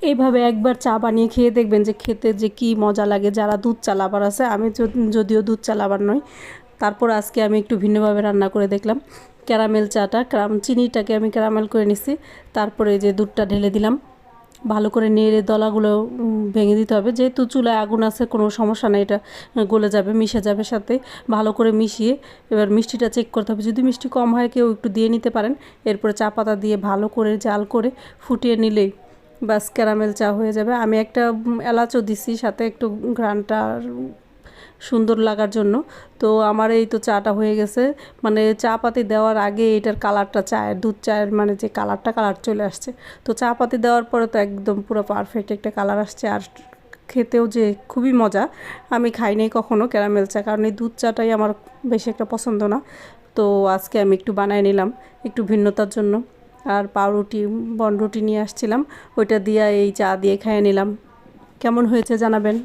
এইভাবে একবার চা বানিয়ে খেয়ে দেখবেন যে খেতে যে কি মজা লাগে। যারা দুধ চা লাভার আছে, আমি যদিও দুধ চা লাভার নই, তারপর আজকে আমি একটু ভিন্নভাবে রান্না করে দেখলাম। ক্যারামেল চাটা, চিনিটাকে আমি ক্যারামেল করে নিছি, তারপরে যে দুধটা ঢেলে দিলাম, ভালো করে নেড়ে দলাগুলো ভেঙে দিতে হবে। যেহেতু চুলায় আগুন আছে কোনো সমস্যা নেই, এটা গলে যাবে, মিশে যাবে সাথে। ভালো করে মিশিয়ে এবার মিষ্টিটা চেক করতে হবে, যদি মিষ্টি কম হয় কেউ একটু দিয়ে নিতে পারেন। এরপরে চা পাতা দিয়ে ভালো করে জাল করে ফুটিয়ে নিলেই বাস ক্যারামেল চা হয়ে যাবে। আমি একটা এলাচও দিছি সাথে, একটু ঘ্রাণটা সুন্দর লাগার জন্য। তো আমার এই তো চাটা হয়ে গেছে, মানে চা পাতি দেওয়ার আগে এটার কালারটা, চায়ের দুধ চায়ের মানে যে কালার চলে আসছে। তো চা পাতি দেওয়ার পরে তো একদম পুরো পারফেক্ট একটা কালার আসছে, আর খেতেও যে খুবই মজা। আমি খাই নাই কখনো ক্যারামেল চা, কারণ এই দুধ চাটাই আমার বেশি একটা পছন্দ না। তো আজকে আমি একটু বানায় নিলাম একটু ভিন্নতার জন্য। আর পাউরুটি, বনরুটি নিয়ে আসছিলাম, ওইটা দিয়ে এই চা দিয়ে খেয়ে নিলাম। কেমন হয়েছে জানাবেন।